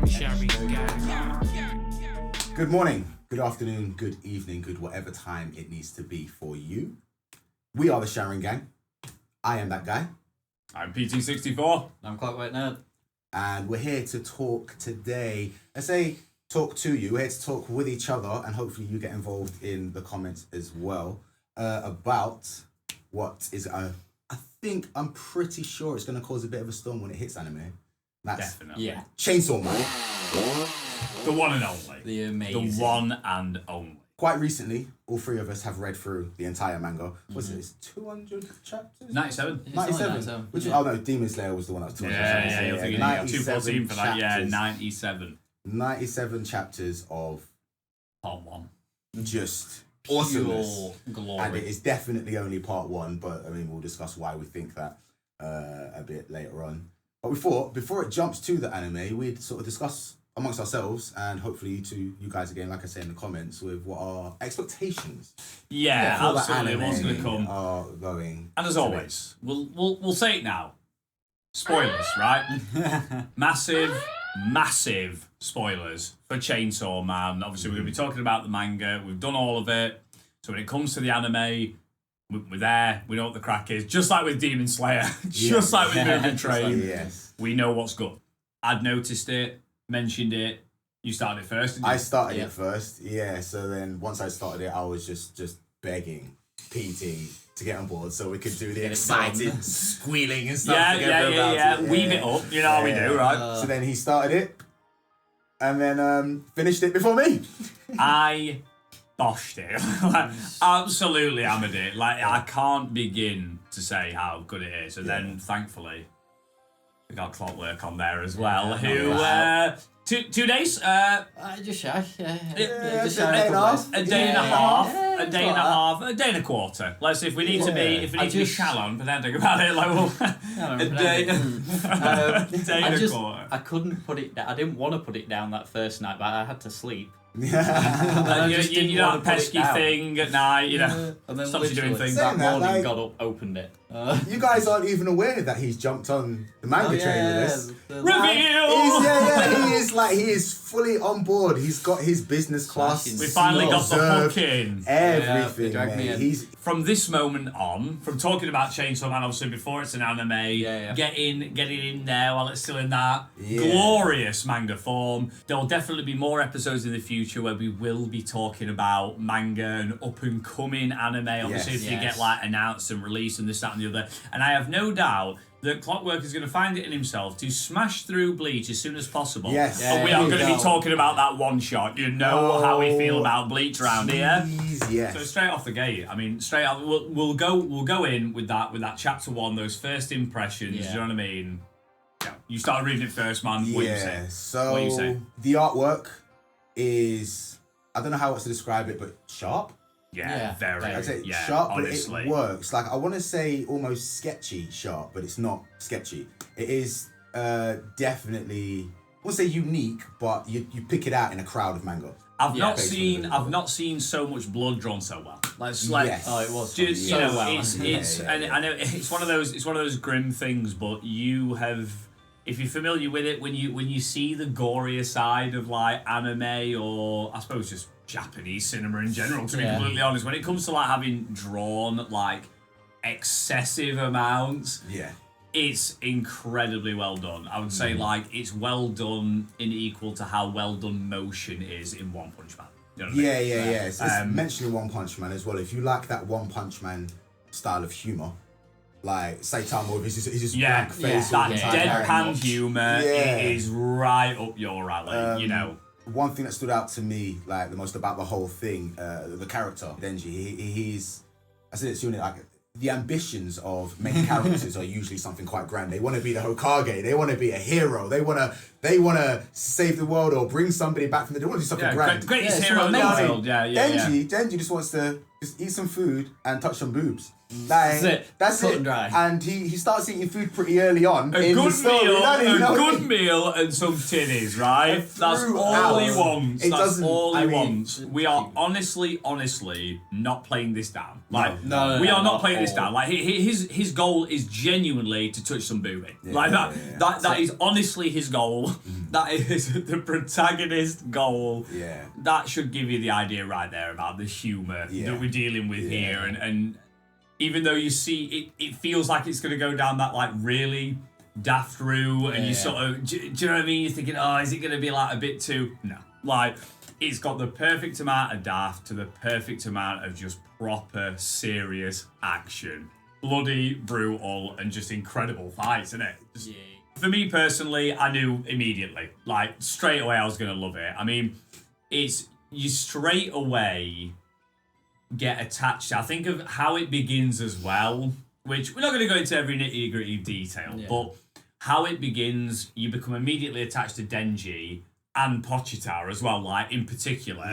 SharinGANG. Good morning, good afternoon, good evening, good whatever time it needs to be for you. We are the SharinGANG. I am that guy. I'm PT64. I'm Clockwork Nerd. And we're here to talk today. I say talk to you. We're here to talk with each other, and hopefully you get involved in the comments as well, about what is, I'm pretty sure it's going to cause a bit of a storm when it hits anime. That's Definitely. Yeah. Chainsaw Man. The one and only. The amazing. The one and only. Quite recently, all three of us have read through the entire manga. What's it? It's 200 chapters? 97. It's only 97. Which, yeah. Oh no, Demon Slayer was the one that was 200 chapters. Yeah, you're thinking 214 for that. Yeah, 97. 97 chapters of Part 1. just Pure awesomeness. glory. And it is definitely only part 1, but I mean, we'll discuss why we think that a bit later on. But we thought, before it jumps to the anime, we'd sort of discuss amongst ourselves and hopefully to you guys again, like I say in the comments, with what our expectations Yeah, for the absolutely. What's going to anime come? are going. And as to be. always, we'll say it now. Spoilers, right? massive spoilers for Chainsaw Man. Obviously, we're going to be talking about the manga. We've done all of it. So when it comes to the anime, we're there. We know what the crack is. Just like with Demon Slayer. Just like with Moving Train. Yes. We know what's good. I'd noticed it, mentioned it. You started it first, didn't you? I started it first, yeah. So then once I started it, I was just begging PT to get on board so we could do the excited squealing and stuff. Yeah. Weave it up. You know how we do, right? So then he started it, and then finished it before me. I boshed it. Like, absolutely hammered it. Like, I can't begin to say how good it is. And then, thankfully, we got Clockwork on there as well, who... 2 days? Just shy. Yeah, Just a shy. day and a half. A day and a half, a day and a half, a day and a quarter. Let's see if we need to be, shallow and pretending about it, like, well, a day and a quarter. I couldn't put it down. I didn't want to put it down that first night, but I had to sleep. And you know that pesky thing at night, you know, and then stops you doing things. That Saying that, morning, like- got up, opened it. You guys aren't even aware that he's jumped on the manga train with us. Reveal! He is fully on board. He's got his business class. We finally got the reserved, hook in. Everything, they dragged me mate. in. He's From this moment on, from talking about Chainsaw Man, obviously before it's an anime, getting in there while it's still in that glorious manga form. There'll definitely be more episodes in the future where we will be talking about manga and up and coming anime. Obviously, if they get like announced and released and this, that, and the other. And I have no doubt that Clockwork is going to find it in himself to smash through Bleach as soon as possible. Yes. And we are going to be talking about that one shot. You know how we feel about Bleach around here. Yes. So straight off the gate, I mean, straight up, we'll go in with that chapter 1, those first impressions. You know what I mean? Yeah. You started reading it first, man. What you say? So What you say? the artwork is, I don't know how else to describe it, but sharp. Yeah, very. I'd say yeah, sharp, honestly. but it works. Like, I want to say almost sketchy sharp, but it's not sketchy. It is definitely, I won't say unique, but you pick it out in a crowd of manga. I've not seen so much blood drawn so well. Yes. Oh, it was. Just, so you know, well. it's and I know it's one of those grim things, but you have, if you're familiar with it, when you see the gorier side of like anime or I suppose just Japanese cinema in general, to be completely honest, when it comes to like having drawn like excessive amounts, it's incredibly well done. I would say like it's well done in equal to how well done motion is in One Punch Man. You know what I mean? Yeah. It's mentioning One Punch Man as well. If you like that One Punch Man style of humor, like Saitama with his just blank face, all that the time, deadpan humor is right up your alley. You know. One thing that stood out to me, like the most about the whole thing, the character Denji, he's, I said it's unit, like the ambitions of main characters are usually something quite grand. They want to be the Hokage. They want to be a hero. They want to save the world or bring somebody back from the. They want to do something grand. Greatest hero in the world. Denji just wants to just eat some food and touch some boobs. Like, that's Cut it. and dry. And he starts eating food pretty early on. A good meal and some titties, right? That's all he wants. That's all he wants. We are honestly not playing this down. Like, no, we are not playing this down. Like, his goal is genuinely to touch some booby. Like that is honestly his goal. That is the protagonist goal. Yeah. That should give you the idea right there about the humour that we're dealing with here. And even though you see it feels like it's going to go down that like really daft route, and you sort of, do you know what I mean? You're thinking, oh, is it going to be like a bit too... No. Like, it's got the perfect amount of daft to the perfect amount of just proper, serious action. Bloody, brutal, and just incredible fights, isn't it? Just, for me personally, I knew immediately. Like, straight away I was going to love it. I mean, it's... You straight away get attached. I think of how it begins as well, which we're not going to go into every nitty-gritty detail, but how it begins, you become immediately attached to Denji and Pochita as well, like in particular,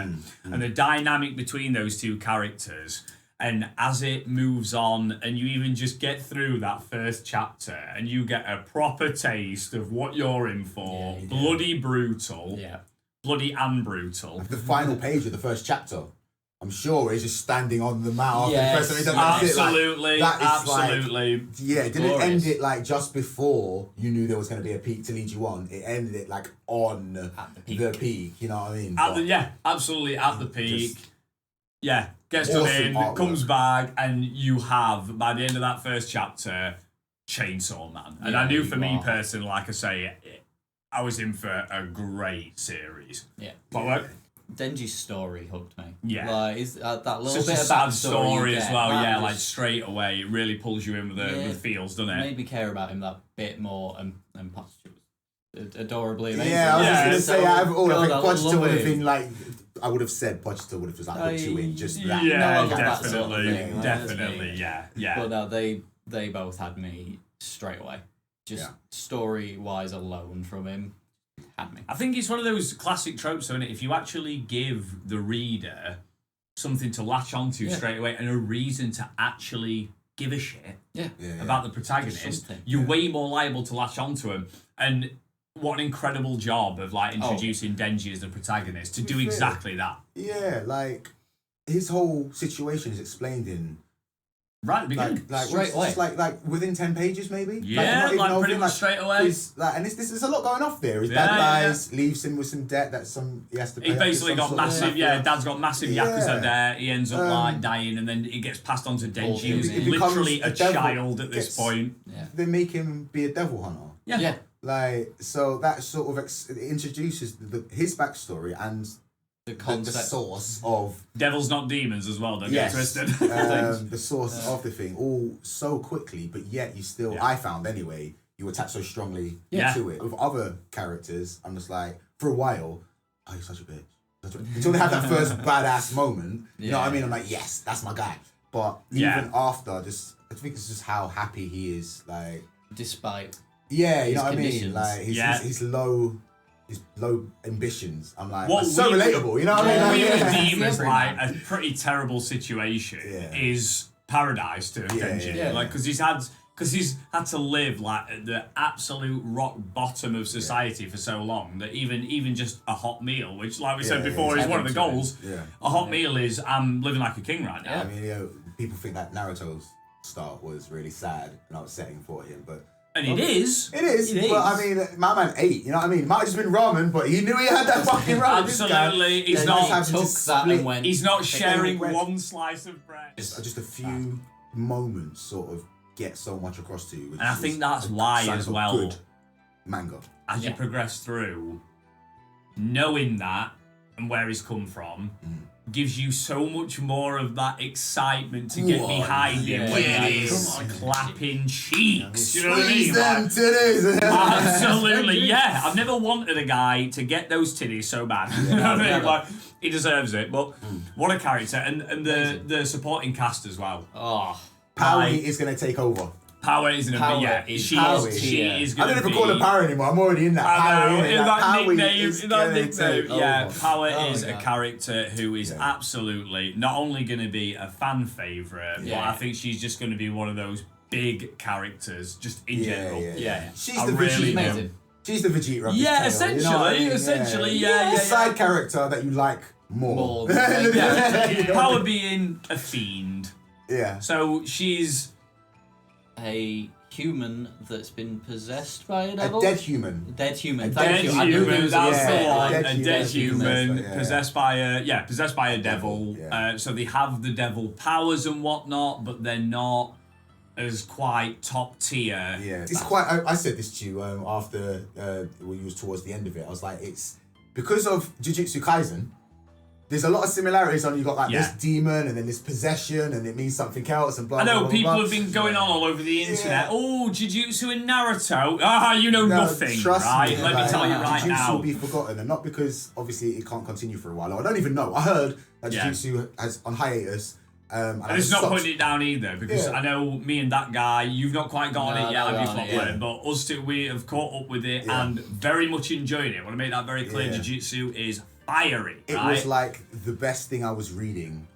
and the dynamic between those two characters. And as it moves on, and you even just get through that first chapter, and you get a proper taste of what you're in for, bloody brutal, bloody and brutal. The final page of the first chapter, I'm sure he's just standing on the mouth. Absolutely, absolutely. It didn't end it like just before you knew there was going to be a peak to lead you on. It ended it like on the peak. You know what I mean? Absolutely at the peak. Gets Awesome done in, artwork. comes back, and you have, by the end of that first chapter, Chainsaw Man. And I knew for me personally, like I say, I was in for a great series. But Denji's story hooked me. Yeah. Like, that little such bit a of sad backstory story you as get, well, that like was- straight away, it really pulls you in with the feels, doesn't it? Made me care about him that bit more, and Pochita was adorably amazing. Yeah, I was just going to say, out of all, I think God, Pochita love would have him. been like, I would have said Pochita would have just like hooked you in, just that. Yeah, No, I got that sort of definitely, thing, like, definitely, yeah. But no, they both had me straight away. Just story-wise alone from him, had me. I think it's one of those classic tropes, isn't it? If you actually give the reader something to latch onto straight away and a reason to actually give a shit about the protagonist, you're way more liable to latch onto him. And what an incredible job of like introducing Denji as the protagonist to do exactly that. Yeah, like his whole situation is explained in Right at the beginning. like Straight away. just like within 10 pages maybe. Yeah, not even like pretty over, much straight away. Like, and there's a lot going off there. His dad dies, leaves him with some debt that he has to pay. He's basically some got sort of massive, stuff. Dad's got massive Yakuza debt. He ends up like dying, and then it gets passed on to Denji, who's It becomes literally a devil. child at this point. They make him be a devil hunter. Yeah. Like, so that sort of it introduces his backstory and The the concept. source of Devils not demons as well, don't get twisted. the source of the thing all so quickly, but yet you still, I found anyway, you attach so strongly to it. With other characters, I'm just like, for a while, oh, you're such a bitch. Until they have that first badass moment, you know what I mean? I'm like, yes, that's my guy. But even after, I think it's just how happy he is, like, Despite you his know what I mean? conditions. Like his low ambitions. I'm like, What so we- relatable, you know what I What mean? we Like, would deem as Every like man. a pretty terrible situation Yeah. is paradise to Denji. yeah. Like, because he's had to live like at the absolute rock bottom of society for so long that even just a hot meal, which like we said before is one of the heaven to goals. Yeah. A hot meal is I'm living like a king right now. I mean, people think that Naruto's start was really sad and upsetting for him, but And it is. it is. But I mean, my man ate. You know what I mean? It might have just been ramen, but he knew he had that fucking ramen. This guy- Absolutely. He's Then not he's having to took that split- and went. He's not sharing bread. one slice of bread. Just a few moments sort of get so much across to you. Which And I is think that's a why sign as of a well, good manga. as you progress through, knowing that and where he's come from gives you so much more of that excitement to get behind him when yeah, he's come on. clapping cheeks. You know what I Squeeze mean? them Like, titties. absolutely, yeah. I've never wanted a guy to get those titties so bad. You know what I mean? never. Like, he deserves it. But what a character. And the supporting cast as well. Oh, Powie is going to take over. Power isn't a Power yeah. is She Power. is. She Yeah. is I going don't to even be. call her Power anymore. I'm already in that. I know, Power, in that Powie nickname, is in that gonna nickname, take yeah, over. Power Oh is my a God. character who is Yeah. absolutely not only going to be a fan favourite, but Yeah. I think she's just going to be one of those big characters, just in general. Yeah. She's I the really Vegeta. do. amazing. She's the Vegeta of this Yeah, tale, essentially, you know what I mean? essentially, yeah. The side character that you like more. More. Yeah. Power being a fiend, Yeah. so she's A human that's been possessed by a A devil. dead human. Dead human. Dead Thank you. I knew there human, was that's yeah, the one. dead A human, dead human, yeah. possessed by a devil. yeah. So they have the devil powers and whatnot, but they're not as quite top tier. Yeah, it's quite. I said this to you after when you was towards the end of it. I was like, it's because of Jujutsu Kaisen. There's a lot of similarities on you got like this demon and then this possession and it means something else and blah. I know blah, blah, people blah. have been going on all over the internet. Yeah. Oh, Jujutsu and Naruto. You know nothing, trust right? me, Let me like, tell you right Jujutsu now. will be forgotten, and not because obviously it can't continue for a while. I don't even know. I heard that Yeah. Jujutsu has on hiatus. And And it's not putting it down either, because Yeah. I know me and that guy, you've not quite got on No, it yet, not have you, on it, Clockwork? yeah. But us two, we have caught up with it Yeah. and very much enjoyed it. I want to make that very clear. Yeah. Jujutsu is fiery, It right? was like the best thing I was reading.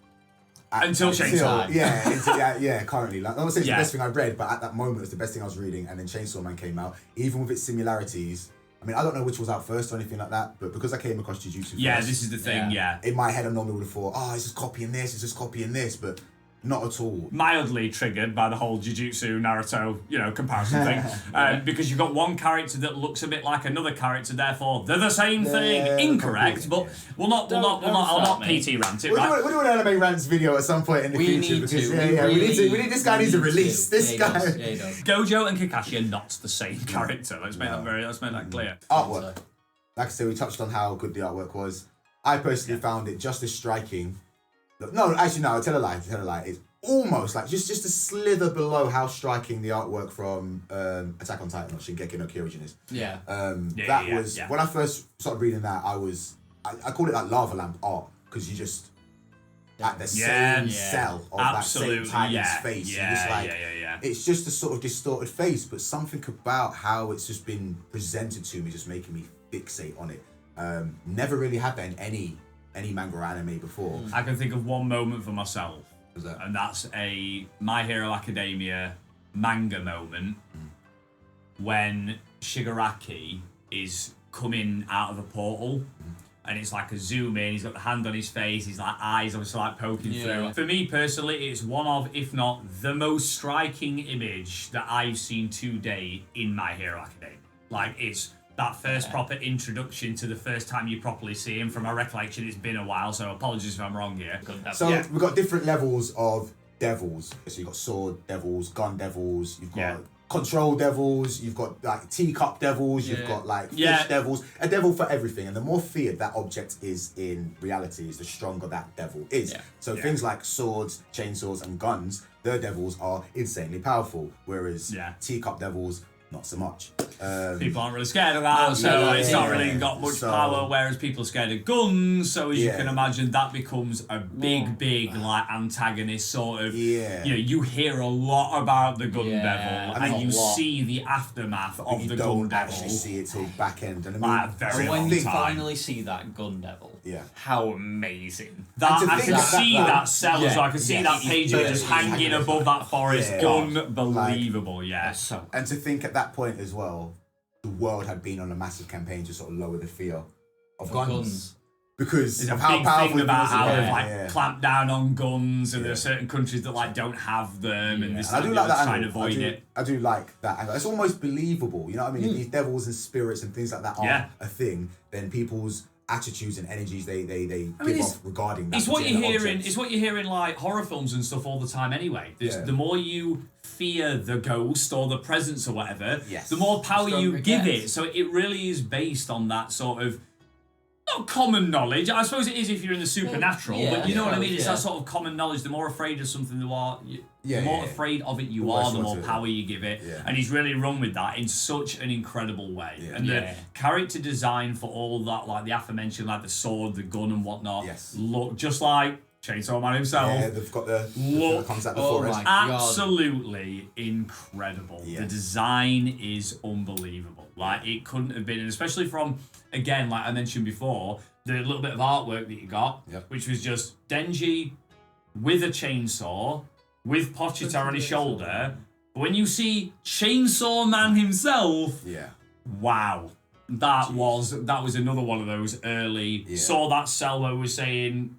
Until Chainsaw. Yeah, currently. Like, I don't say it's Yeah. the best thing I read, but at that moment it was the best thing I was reading. And then Chainsaw Man came out, even with its similarities. I mean, I don't know which was out first or anything like that, but because I came across Jujutsu Yeah, first, this is the thing, yeah. in my head I normally would have thought, oh, it's just copying this, it's just copying this, but not at all. Mildly triggered by the whole Jujutsu Naruto, comparison thing, because you've got one character that looks a bit like another character, therefore they're the same thing. Incorrect, but we'll not. I'll not start me. PT rant it. We'll Right? do an anime rants video at some point in the We future need because to. we need this guy needs a release. This he guy. does. Yeah, he does. Gojo and Kakashi are not the same character. Let's make that clear. Artwork. Like I said, we touched on how good the artwork was. I personally found it just as striking. No, actually, no. Tell a lie. It's almost like just a slither below how striking the artwork from Attack on Titan or Shingeki no Kyojin is. Yeah. That was when I first started reading that. I called it like lava lamp art because you just at the same cell of Absolutely, that same Titan's yeah. face. Yeah, You're just like, yeah. it's just a sort of distorted face, but something about how it's just been presented to me just making me fixate on it. Never really had that in any manga or anime before. I can think of one moment for myself, Was that? and that's a My Hero Academia manga moment when Shigaraki is coming out of a portal. And it's like a zoom in, he's got the hand on his face, his like eyes obviously like poking through. For me personally, it's one of, if not the most striking image that I've seen to date in My Hero Academia. Like, it's that first proper introduction to the first time you properly see him. From my recollection, it's been a while, so apologies if I'm wrong here. So we've got different levels of devils. So you've got sword devils, gun devils, you've got control devils, you've got like teacup devils, you've got like fish devils, a devil for everything. And the more feared that object is in reality is the stronger that devil is. So things like swords, chainsaws and guns, the devils are insanely powerful, whereas teacup devils, not so much. People aren't really scared of that, so it's not really got much power, whereas people are scared of guns, so as you can imagine, that becomes a big like antagonist sort of. You hear a lot about the gun devil, and you see the aftermath of the gun devil. You don't actually see it till back end. And When you finally see that gun devil, how amazing. That I can see that cell, so I can see that page of it just hanging above that forest. Unbelievable, And to think at that point as well, the world had been on a massive campaign to sort of lower the fear of guns. Because there's of a how big powerful thing it about was. how they've clamp down on guns, and there are certain countries that like don't have them, and this I do like that trying to angle. avoid it. I do like that angle. It's almost believable, you know what I mean? If these devils and spirits and things like that are a thing, then people's attitudes and energies they give off regarding that. It's what you're hearing. Object. It's what you hear in like horror films and stuff all the time. Anyway, the more you fear the ghost or the presence or whatever, the more power you give it. So it really is based on that sort of not common knowledge. I suppose it is if you're in the supernatural, but you know what I mean. It's that sort of common knowledge. The more afraid of something you are, the more afraid of it you are, the more power you give it. And he's really run with that in such an incredible way. And the character design for all that, like the aforementioned, like the sword, the gun, and whatnot, look just like Chainsaw Man himself. Yeah, they've got the comes out the forest. Absolutely incredible. The design is unbelievable. Like, it couldn't have been, and especially from, again, like I mentioned before, the little bit of artwork that you got, which was just Denji with a chainsaw, with Pochita on his shoulder. But when you see Chainsaw Man himself, wow. That was another one of those early, saw that cell where we're saying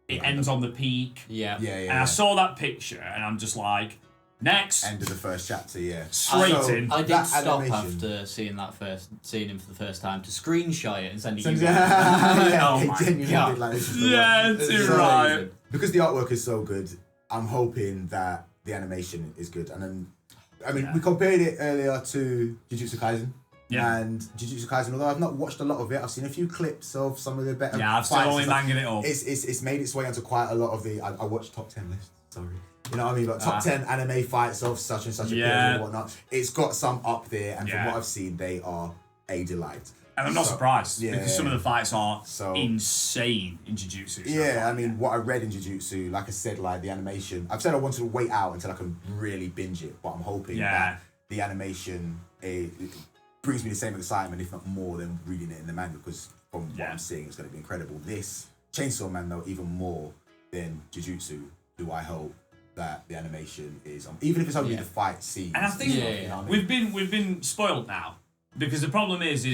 it ends on the peak. And I saw that picture and I'm just like, Next. End of the first chapter. Yeah. Straight So, in. I did that stop animation- after seeing him for the first time to screenshot it and send it to you. yeah, Oh it my genuinely God. did like this. is the Yeah, one. too So, right. Because the artwork is so good, I'm hoping that the animation is good. And then, I mean, Yeah. we compared it earlier to Jujutsu Kaisen. Yeah. And Jujutsu Kaisen, although I've not watched a lot of it, I've seen a few clips of some of the better Yeah, I've still fights only and stuff. manging it up. It's made its way onto quite a lot of the. I watched top 10 lists. Sorry. You know what I mean? Like top 10 anime fights of such and such a period and whatnot. It's got some up there, and from what I've seen, they are a delight. And I'm not surprised because some of the fights are So- insane in Jujutsu. Yeah, I mean, what I read in Jujutsu, like I said, like the animation, I've said I wanted to wait out until I can really binge it, but I'm hoping that the animation it brings me the same excitement, if not more, than reading it in the manga, because from what I'm seeing, it's going to be incredible. This Chainsaw Man, though, even more than Jujutsu, do I hope that the animation is, even if it's only the fight scenes. And I think you know what I mean? we've been spoiled now because the problem is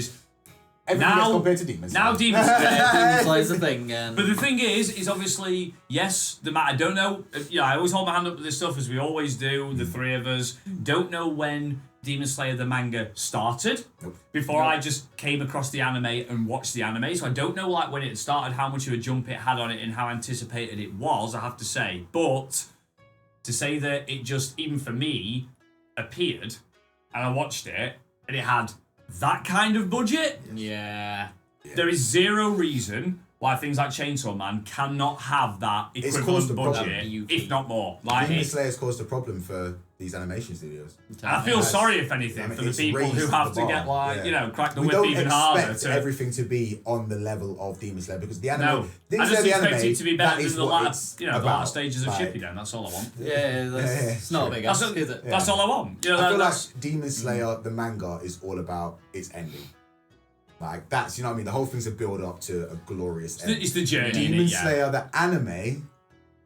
everything now else compared to Demon Slayer. now Demon Slayer. Demon Slayer's the thing. But the thing is obviously, yes, I don't know. I always hold my hand up to this stuff, as we always do, the three of us. Don't know when Demon Slayer the manga started. Before I just came across the anime and watched the anime. So I don't know like when it started, how much of a jump it had on it and how anticipated it was, I have to say. But to say that it just, even for me, appeared and I watched it and it had that kind of budget, Yeah. there is zero reason why things like Chainsaw Man cannot have that caused equivalent a problem. budget, if not more. Like, Demon Slayer's caused a problem for these animation studios. I feel sorry, if anything, for the it's people who raised have the to get bar, crack the we whip don't even harder. expect everything to be on the level of Demon Slayer, because the anime. No, Demon I just Slayer, the expect anime, it to be that better is than the what latter, it's the latter about. stages of Like, Shippuden. That's all I want. It's not a big That's, ask, is it? that's all I want. You know, I feel that's, like Demon Slayer, the manga, is all about its ending. Like, that's, you know what I mean? The whole thing's a build up to a glorious end. it's the journey. Demon yeah. Slayer, the anime,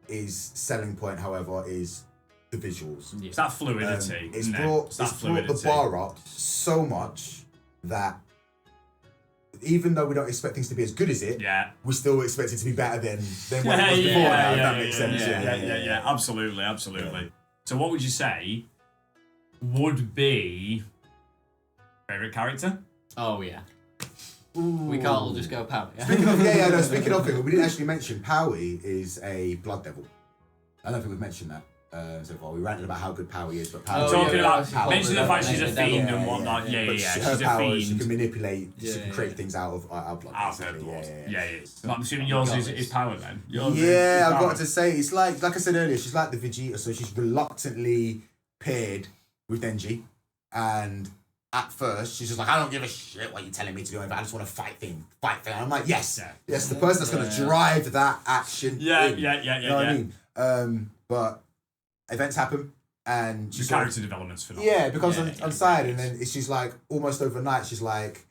is selling point, however, is the visuals. It's that fluidity. It's isn't it? brought, It's that it's brought the fluidity. bar up so much that even though we don't expect things to be as good as it, Yeah. we still expect it to be better than what Yeah, it was before. yeah, Now, if yeah, that makes sense. yeah. Absolutely. So, what would you say would be favorite character? Oh, yeah. We can't all just go power. Speaking of it, we didn't actually mention Powie is a blood devil. I don't think we've mentioned that so far. We ranted about how good Powie is, but Powie. Talking about Powie- mention the fact she's a Yeah, fiend yeah, and whatnot. Yeah, But she's her a power is she fiend. can manipulate, she Yeah, can create yeah. things out of our blood. Out of her basically. blood. Yeah. But I'm assuming yours is power then. Yours Yeah, is I've power. got to say, it's like I said earlier, she's like the Vegeta, so she's reluctantly paired with Denji, and at first she's just like, I don't give a shit what you're telling me to do, I just want to fight thing. And I'm like, yes, the person that's going to drive that action. Yeah. You know what I mean? But events happen, and she's The character development's sort phenomenal. of, becomes Yeah, on side, and then she's like almost overnight, she's like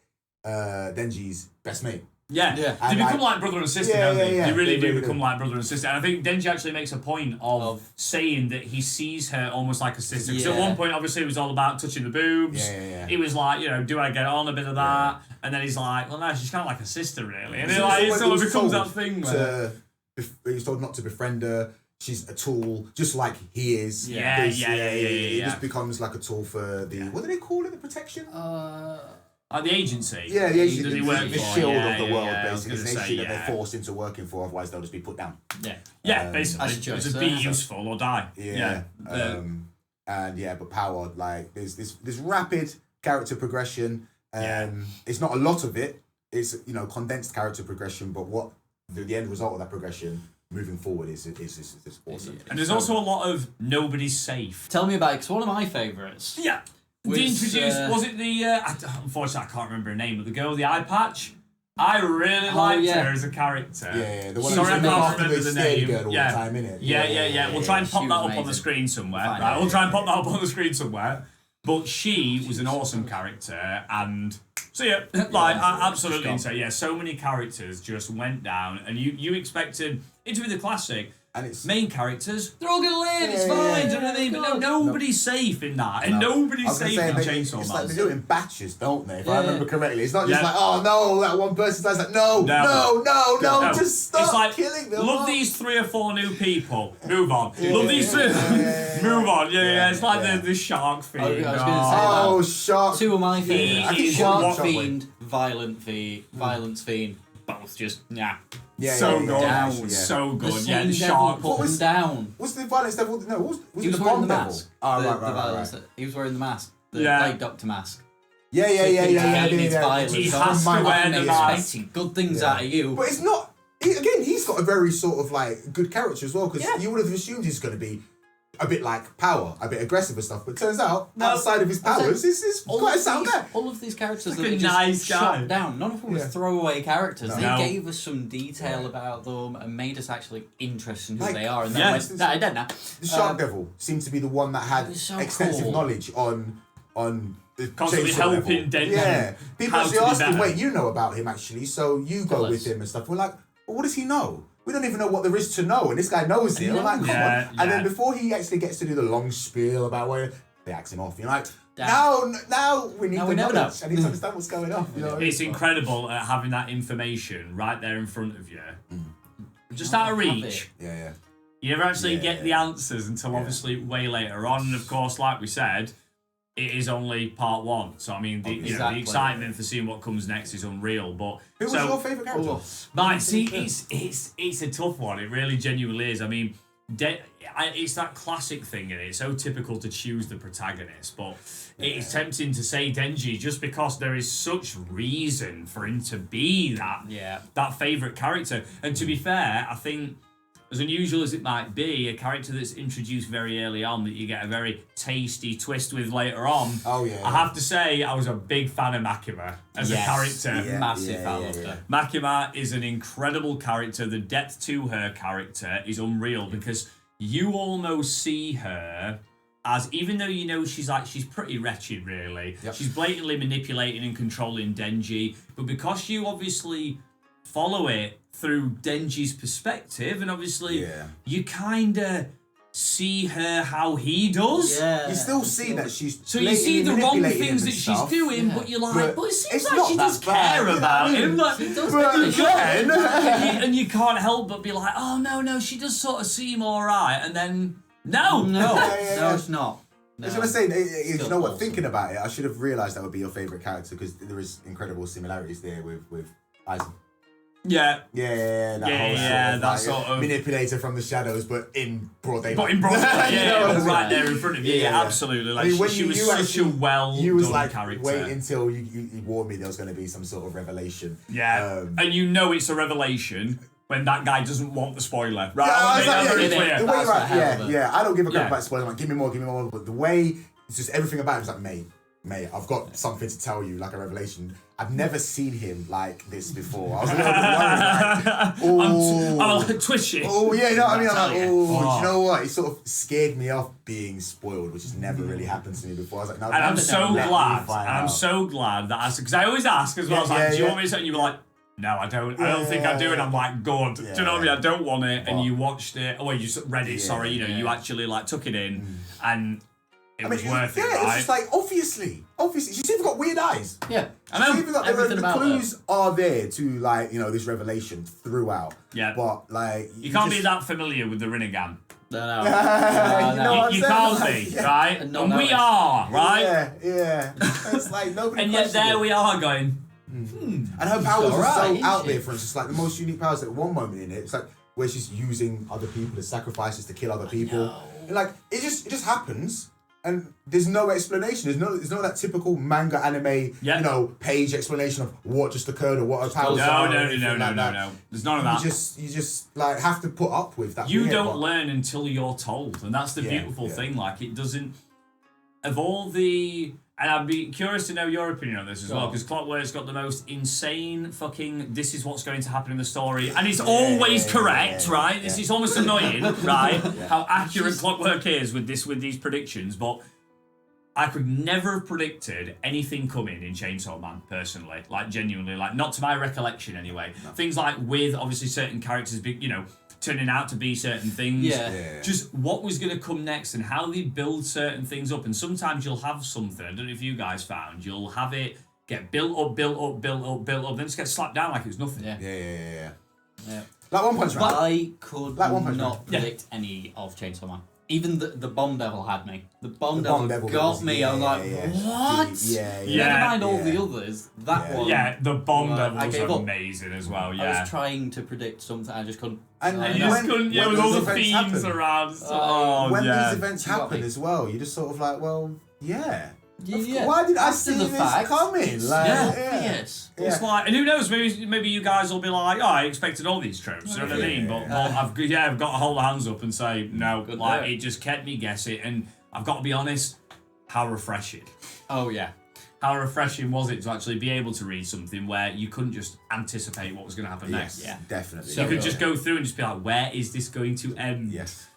Denji's best mate. Yeah, Yeah. they become like brother and sister, Yeah, don't they? yeah, They really they do really become do. like brother and sister. And I think Denji actually makes a point of saying that he sees her almost like a sister. Because at Yeah. one point, obviously, it was all about touching the boobs. Yeah. He was like, do I get on a bit of that? And then he's like, well, no, she's kind of like a sister, really. And So it he sort of was becomes told that thing where... he was told not to befriend her. She's a tool, just like he is. Yeah. It just becomes like a tool for the what do they call it? The protection. Like the agency. Yeah, the agency. That he worked The for. shield Yeah, of the yeah, world, yeah, I was basically. gonna It's an say, agency that they're forced into working for, otherwise they'll just be put down. Yeah, basically. That's a choice, Just be so- useful or die. Yeah. But power, like there's this rapid character progression. It's not a lot of it. It's condensed character progression, but what the end result of that progression moving forward is awesome. And there's also a lot of nobody's safe. Tell me about it, 'cause one of my favourites. Yeah. Was, They introduced, was it the, unfortunately I can't remember her name, but the girl with the eye patch? I really liked yeah. her as a character. Yeah, the one Sorry, I who's can't after remember the scaredy name. girl all Yeah. the time, innit? Yeah. We'll try and pop she that was up on the amazing. screen somewhere. Fine, Right, yeah, we'll try and pop that up on the screen somewhere. But she was an awesome character, and so I absolutely insane. Yeah, so many characters just went down, and you expected it to be the classic. And it's main characters, they're all gonna live. It's Yeah, fine. yeah, Do you know what I mean? But no, nobody's safe in that, and nobody's safe in Chainsaw It's Man. like they do it in batches, don't they? If I Yeah. remember correctly, it's not just Yeah. like, oh no, that one person dies. Like, no, just stop It's like, killing them. love these 3 or 4 new people. Move on. Love these 3. Move on. Yeah. It's like the shark thing. I was gonna say Oh, shark. two of my favourites. I keep Shark calling Shark Fiend, Violence Fiend. Both just So good. actually, So good. The Yeah, the same shark. devil put him down. What's the violence devil? No, was He it was the wearing bomb the devil? mask. Oh, The right. violence. He was wearing the mask. The Yeah. Plague Doctor mask. Yeah. It's violence. He So has to I'm wear the mask. expecting good things out of you. But it's not. Again, he's got a very sort of like good character as well, because Yeah. you would have assumed he's going to be a bit like Power, a bit aggressive and stuff. But turns out, No. outside of his powers, he's quite a sound guy. All of these characters that like are a just nice guy. shot down, none of them were throwaway characters. They No. gave us some detail about them and made us actually interested in who Like, they are. And then yeah. went, "Nah, I don't know." The Shark Devil seemed to be the one that had It was so extensive cool. knowledge on the Constantly Chainsaw helping Devil. Denji Yeah, people how actually to be asked him, better. "Wait, you know about him actually, so you go Tell with us." him and stuff." We're like, "Well, what does he know? We don't even know what there is to know, and this guy knows it." We're like, "Come Yeah, on!" And then yeah. before he actually gets to do the long spiel about where they axe him off, you're like, Damn. "Now we need Now the we never knowledge. know. I need to understand what's going on." You know, It's incredible at having that information right there in front of you. Just Now out of we have reach. Yeah. You never actually Yeah. get the answers until obviously way later on. And of course, like we said, it is only part 1. So I mean, the Exactly. excitement for seeing what comes next is unreal. But Who was your favourite character? Mate, see, it's a tough one. It really genuinely is. I mean, it's that classic thing, and it's so typical to choose the protagonist. But it is tempting to say Denji just because there is such reason for him to be that favourite character. And to be fair, I think, as unusual as it might be, a character that's introduced very early on that you get a very tasty twist with later on. Oh, yeah. I have to say, I was a big fan of Makima as a character. Yeah. Massive fan of her. Makima is an incredible character. The depth to her character is unreal because you almost see her as, even though you know she's pretty wretched, really. Yep. She's blatantly manipulating and controlling Denji, but because you obviously follow it through Denji's perspective, and obviously you kind of see her how he does. Yeah. You still see that she's So you see the wrong manipulating him things and that she's stuff. doing, but you're like, but it seems it's like not she that does bad, care you know about what I mean? him. Like, But and you can't help but be like, oh no, she does sort of seem alright, and then no. No, Yeah. no, it's not. No. That's what I'm saying. You Still know what? awesome. Thinking about it, I should have realised that would be your favourite character because there is incredible similarities there with Isaac. Yeah. That whole that sort sort of of- manipulator from the shadows, but in broad daylight. But in broad daylight, You know what I'm right saying? there in front of you, Yeah. absolutely. Like I mean, when she was you such a actually- well You was done like, character. wait until you warned me there was going to be some sort of revelation. Yeah, and you know it's a revelation when that guy doesn't want the spoiler, right? Yeah, I want to make that exactly. very clear. The way That's you're the hell of it. I don't give a crap Yeah. about spoilers. Like, give me more. But the way it's just everything about him is like, mate, I've got something to tell you, like a revelation. I've never seen him like this before. I was a little bit worried. Like, I'm a little twitchy. Oh yeah, you know what I mean? I'm like, Tell you. do you know what? It sort of scared me off being spoiled, which has never really happened to me before. I was like, no, And I'm so let me glad. find And I'm out. so glad that I, because I always ask as well. I was like, do you want me to? And you were like, no, I don't. I don't think I do. And I'm like, good. Do you know what I mean? I don't want it. And But- you watched it. Oh, well, you read it. Sorry, you know, you actually like took it in, and it was worth it, it's right? just like obviously, she's even got weird eyes. Yeah. I know. She's even got Everything the about clues are there to like this revelation throughout. Yeah. But like You can't be just- that familiar with the Rinnegan. No. You know what I'm You saying? can't Like, be, yeah. right? And not And we notice. are, right? Yeah. It's like nobody. And yet questioned there it. we are going. And her powers are alright, so out isn't there. she? For instance, like the most unique powers. At one moment in it, it's like where she's using other people as sacrifices to kill other people. And like it just happens. And there's no explanation. There's no that typical manga anime, page explanation of what just occurred or what her powers are. or anything like that. No. There's none of that. You just like have to put up with that. You weird don't one. learn until you're told, and that's the beautiful thing. Like it doesn't. Of all the, and I'd be curious to know your opinion on this as well, because Clockwork's got the most insane fucking. This is what's going to happen in the story, and it's always correct, right? This is almost annoying, right? How accurate Clockwork is with these predictions, but. I could never have predicted anything coming in Chainsaw Man, personally. Like, genuinely. Like, not to my recollection, anyway. No. Things like with, obviously, certain characters, turning out to be certain things. Yeah. Just what was going to come next and how they build certain things up. And sometimes you'll have something, I don't know if you guys found, you'll have it get built up, then just get slapped down like it was nothing. Yeah. Like One Punch Man. I could Like One Punch not Man. predict any of Chainsaw Man. Even the Bomb Devil had me. The Bomb Bomb Devil Devil got was- me. yeah, I'm like, yeah. what? Yeah. Never mind all yeah. the others. That Yeah. one. Yeah, the Bomb Well, Devil I was gave up. amazing as well, I yeah. was trying to predict something. I just couldn't. And And Yeah. you just couldn't, when with all these the events themes happen. around. So, when yeah. these events You got happen me. as well, you're just sort of like, well, yeah. Yeah. Why did I After see the this fact, coming? it's Like, obvious. It's like, and who knows? Maybe you guys will be like, oh, I expected all these tropes. You know what I mean? But I've got to hold my hands up and say no. Good Like work. it just kept me guessing, and I've got to be honest. How refreshing! Oh yeah. How refreshing was it to actually be able to read something where you couldn't just anticipate what was going to happen next? Yes, Yeah. definitely. You could just go through and just be like, where is this going to end? Yes.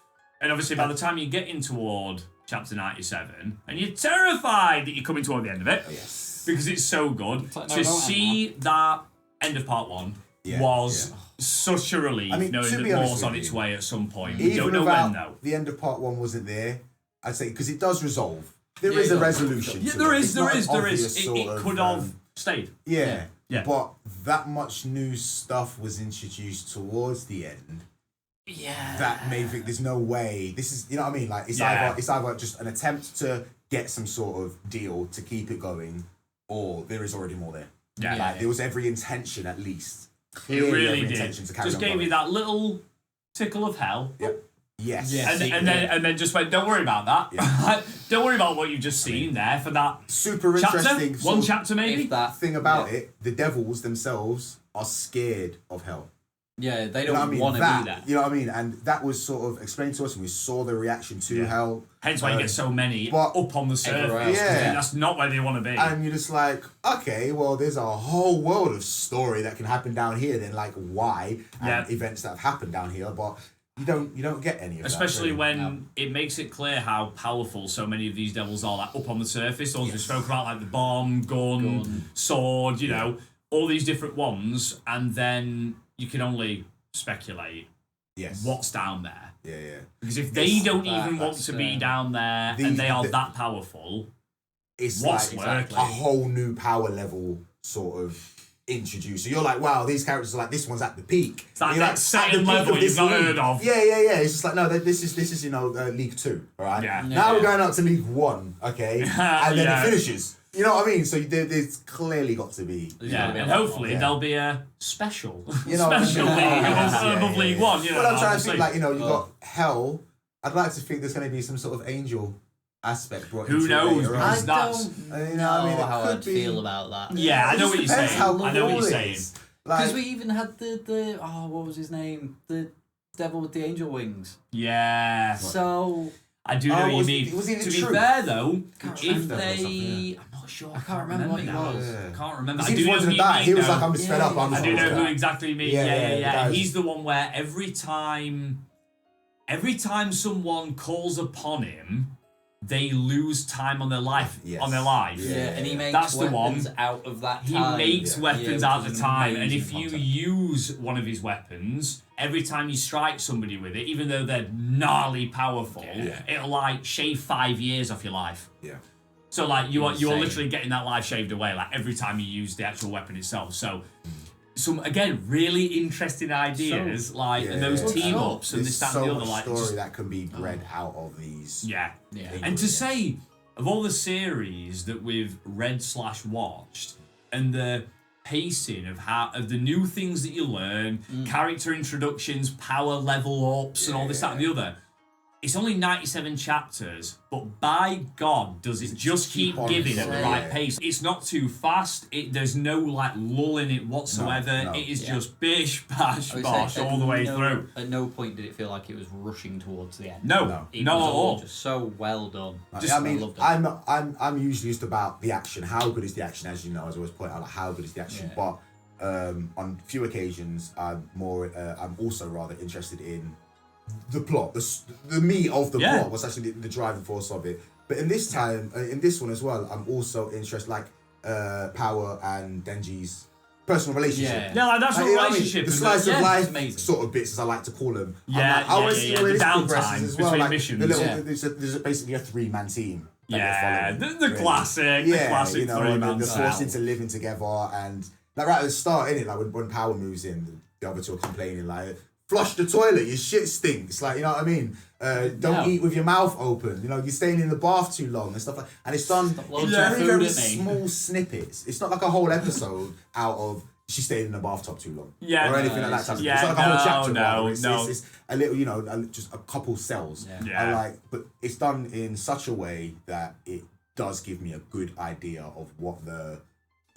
And obviously, by the time you get in toward chapter 97, and you're terrified that you're coming toward the end of it, Yes. because it's so good, like, no, to don't see that end of part 1 Yeah, was such a relief, I mean, knowing to that be honest more's on with its you, way at some point. We Even don't know without when, though. the end of part 1 wasn't there, I'd say, because it does resolve. There Yeah, is it a does. resolution. Yeah, to there it. is, It's there not is, an there obvious is. sort It of, could have stayed. Yeah. Yeah. But that much new stuff was introduced towards the end. Yeah. That made me think there's no way. This is, you know what I mean? Like, it's Yeah. either just an attempt to get some sort of deal to keep it going, or there is already more there. Yeah. Like, there was every intention, at least. It Clearly really every did. intention to carry Just on gave going. you that little tickle of hell. Yep. Yes. Yeah. And then just went, don't worry about that. Don't worry about what you've just seen there for that Super chapter. interesting. One sort of chapter maybe. If that thing about it, the devils themselves are scared of hell. Yeah, they You know what I don't mean? want to be that. You know what I mean? And that was sort of explained to us, and we saw the reaction to hell. Hence why you get so many but up on the surface. everywhere else, 'cause yeah. That's not where they want to be. And you're just like, okay, well, there's a whole world of story that can happen down here. Then, like, why and Yeah. events that have happened down here, but you don't get any of Especially that. when it makes it clear how powerful so many of these devils are, like up on the surface. The ones we spoke about, like the bomb, gun. Sword, you know, all these different ones, and then you can only speculate Yes. what's down there. Yeah. Because if they don't even want that's, to be down there the- and they are the- that powerful, It's what's like lurking? a whole new power level sort of introduced. So you're like, wow, these characters are like, this one's at the peak. It's like You're that at certain the peak level of this you've not league. heard of. Yeah. It's just like, no, this is League 2, all right? Yeah. Now we're going up to League 1, okay? And then Yeah. it finishes. You know what I mean? So there's clearly got to be. yeah, be a and lot hopefully more. there'll be a special, You know, special league yeah, above League yeah. 1. You know, Well, I'm trying to obviously. think, like, you know, you've got Hell. I'd like to think there's going to be some sort of angel aspect brought Who into knows, it later because on. that's- You know know what I mean? It how could I'd be- feel about that. Yeah, I It know just what you're depends saying. how the I know what role you're saying. is. Because Like, we even had the what was his name? The devil with the angel wings. Yeah. So I do know what you was mean. he the To be truth? fair, though, Can't if remember they... I'm not sure. I can't remember what he now. was. Yeah. Can't remember. I he do just know wanted who to you die. mean, He was though. like, I'm just fed up. I'm I just do gonna know who die. exactly you mean. Yeah, Yeah. the guy was- He's the one where every time someone calls upon him, they lose time on their life. Yes. On their life. yeah, and he makes That's the weapons one. out of that He time. makes weapons Yeah, out which of is the time, and amazing if you concept. use one of his weapons, every time you strike somebody with it, even though they're gnarly powerful, it'll like shave 5 years off your life. Yeah. So like you are Insane. literally getting that life shaved away, like every time you use the actual weapon itself. So some again really interesting ideas, and those Yeah. team ups and There's this, that, so and the other, much like story just, that can be bred out of these. yeah. Yeah. And to say, of all the series that we've read/watched, and the pacing of the new things that you learn, character introductions, power level ups, and all this, that, and the other. It's only 97 chapters, but by God, does it just keep on giving at the going? right Yeah. pace. It's not too fast. There's no like lull in it whatsoever. No, It is yeah. just bish, bash, I would bosh say all the way no, through. At no point did it feel like it was rushing towards the end. No, It not was at all. Just so well done. I mean, loved it. I'm usually just about the action. How good is the action? As you know, as I always point out, like, how good is the action? Yeah. But on few occasions, I'm also rather interested in the plot, the meat of the Yeah. plot. What's actually the driving force of it. But in this time, in this one as well, I'm also interested, like Power and Denji's personal relationship. Yeah, like that's Like, what you know what I mean? relationship The is. slice of it's life amazing. sort of bits, as I like to call them. Yeah, I always see where the this downtime progresses as well. between Like, missions. the little, Yeah. there's basically a 3-man team. that Yeah, you're the following, classic, the Yeah, classic you know, three-man they're style. forced into living together, and like right at the start, innit, like when Power moves in, the other two are complaining like, flush the toilet, your shit stinks. Like, you know what I mean? Don't eat with your mouth open. You know, you're staying in the bath too long and stuff like. And it's done loads in of very, food very at me. small snippets. It's not like a whole episode out of she stayed in the bathtub too long, Yeah. or anything like that. Type of thing. Yeah, It's not like a whole chapter. no, rather. It's, no. it's a little, you know, just a couple cells. Yeah. Yeah. I like, but it's done in such a way that it does give me a good idea of what the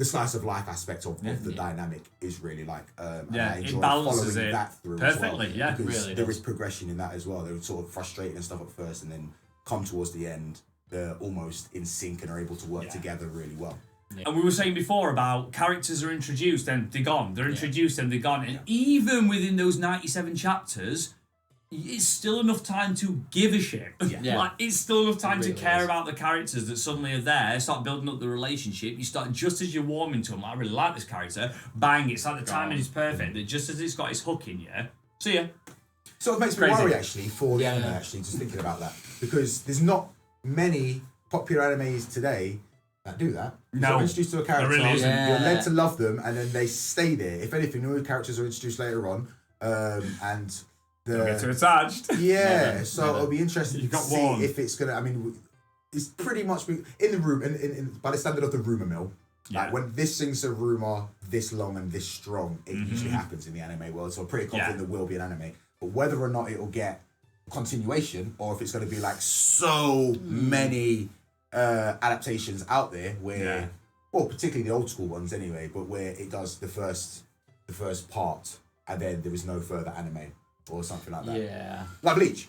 slice of life aspect of the dynamic is really like. And Yeah, I it enjoy balances following it that through perfectly, as well, yeah. because Really there does. is progression in that as well. They're sort of frustrated and stuff at first, and then come towards the end, they're almost in sync and are able to work together really well. And we were saying before about characters are introduced and they're gone. They're introduced and they're gone. And even within those 97 chapters, it's still enough time to give a shit. Yeah. Like, it's still enough time It to really care is. about the characters that suddenly are there, start building up the relationship. You start, just as you're warming to them, like, I really like this character, bang, it's like the timing is perfect. That just as it's got its hook in you, see ya. So it makes me Crazy. worry actually for the anime, actually, just thinking about that, because there's not many popular animes today that do that. You're No, sort of introduced to a character, there really isn't. you're led Yeah. to love them, and then they stay there. If anything, new characters are introduced later on, and Don't get too the attached. yeah. Never, so never. it'll be interesting You to got see one. if it's gonna. I mean, it's pretty much in the room, in by the standard of the rumor mill. Yeah. Like when this thing's a rumor this long and this strong, it Mm-hmm. usually happens in the anime world. So I'm pretty confident there will be an anime. But whether or not it'll get continuation, or if it's going to be like so many adaptations out there where, well, particularly the old school ones anyway, but where it does the first part and then there is no further anime or something like that. Yeah. Like Bleach.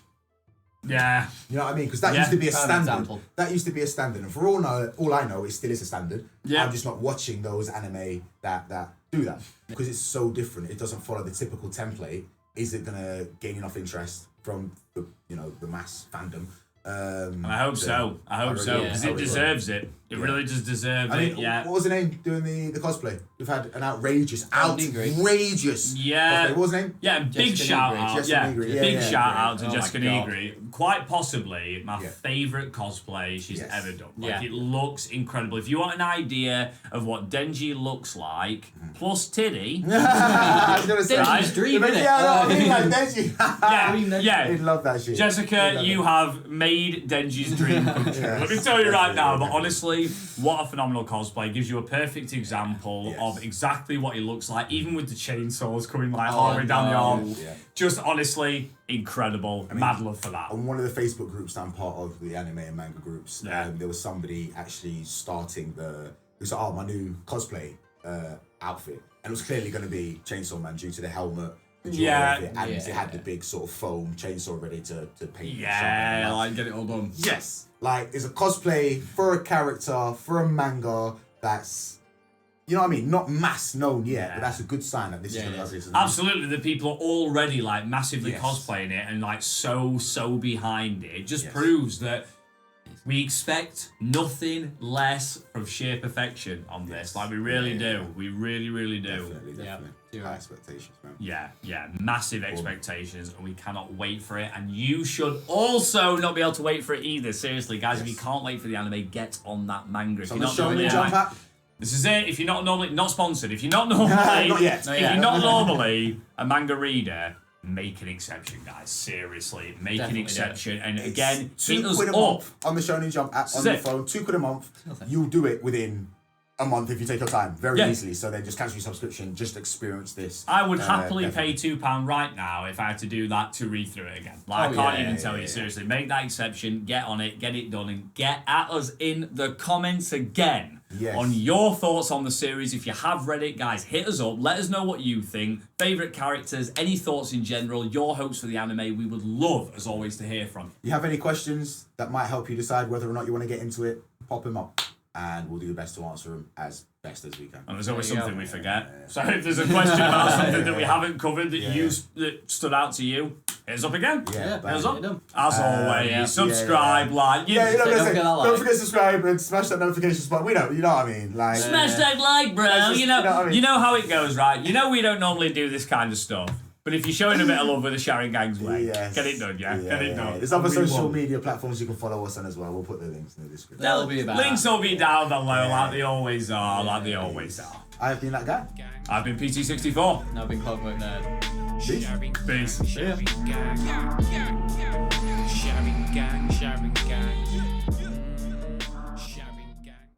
Yeah. You know what I mean? Because that Yeah, used to be a prime standard. example. That used to be a standard, and for all I know, it still is a standard. Yeah. I'm just not watching those anime that do that because it's so different. It doesn't follow the typical template. Is it gonna gain enough interest from the mass fandom? And I hope so. I hope so. yeah, Because I it really deserves it. It really does deserve I it. mean, Yeah. what was the name doing the cosplay? We've had an outrageous Nigri. Yeah. cosplay. What was the name? Yeah, and big Jessica shout Nigri. out. Jessica Yeah, Nigri. Yeah, big yeah, shout yeah. out to Oh my Jessica God. Nigri. Quite possibly my Yeah. favourite cosplay she's Yes. ever done. Like, Yeah. it looks incredible. If you want an idea of what Denji looks like, plus titty, I was gonna say. Denji's dream, innit? Yeah, no, I mean like Denji. yeah, He'd love that shit. Jessica, He'd you love have made Denji's dream come true. Yes, Let me tell you right now, but definitely. honestly, what a phenomenal cosplay. Gives you a perfect example Yes. of exactly what he looks like, even with the chainsaws coming like all the way down the no. arm. Yeah. Just honestly, incredible. Mad love for that. On one of the Facebook groups that I'm part of, the anime and manga groups, Yeah. there was somebody actually starting it was like, my new cosplay outfit. And it was clearly going to be Chainsaw Man due to the helmet, the jewelry Yeah. of it, and it had the Yeah. big sort of foam chainsaw ready to paint. and Yeah, sharpen. like get it all done. Yes. Like, it's a cosplay for a character, for a manga that's, you know what I mean? Not mass known yet, but that's a good sign that this is Yeah, going to it is. this. Absolutely, the people are already like massively Yes. cosplaying it and like so behind it. It just Yes. proves that we expect nothing less from sheer perfection on this. Like we really Yeah. do. We really do. Definitely. You're High right. expectations, man. Yeah, massive expectations, and we cannot wait for it. And you should also not be able to wait for it either. Seriously, guys, if you can't wait for the anime, get on that manga. If So you're I'm not showing normally the a jump manga- app. This is it. If you're not normally not sponsored, if you're not normally Not yet. Not if yet. you're not normally a manga reader, make an exception, guys. Seriously, make Definitely an do. exception. And It's again, hit us £2 a up. month on the Shonen Jump app on is your it. phone. £2 a month. Nothing. You'll do it within a month if you take your time, very Yeah. easily. So then just cancel your subscription, just experience this. I would happily definitely. pay £2 right now if I had to do that to read through it again. Like, I Oh, can't yeah, even yeah, tell you, yeah. seriously. Make that exception, get on it, get it done, and get at us in the comments again Yes. on your thoughts on the series. If you have read it, guys, hit us up. Let us know what you think. Favourite characters, any thoughts in general, your hopes for the anime. We would love, as always, to hear from. You have any questions that might help you decide whether or not you want to get into it, pop them up. And we'll do the best to answer them as best as we can. And there's always There you something go. we forget. So if there's a question about something that we haven't covered that Yeah. that stood out to you, hit us up again. Yeah, Hit us up. hit 'em. As always, yeah. subscribe, like. Yeah, you know what I'm saying? Don't Don't forget forget to subscribe and smash that notification button. We know, you know what I mean? Like, Smash that like, bro. Just- You know, you know what I mean? you know how it goes, right? You know we don't normally do this kind of stuff. But if you're showing a bit of love with the SharinGANG's way, Yes. get it done, yeah? Get it done. There's other We social won't. media platforms you can follow us on as well. We'll put the links in the description. That'll be about. Links will be down below, Yeah. like they always are, like they always are. I've been that guy. I've been PT64. Now been Clockwork Nerd. Peace. Peace. Yeah. SharinGANG.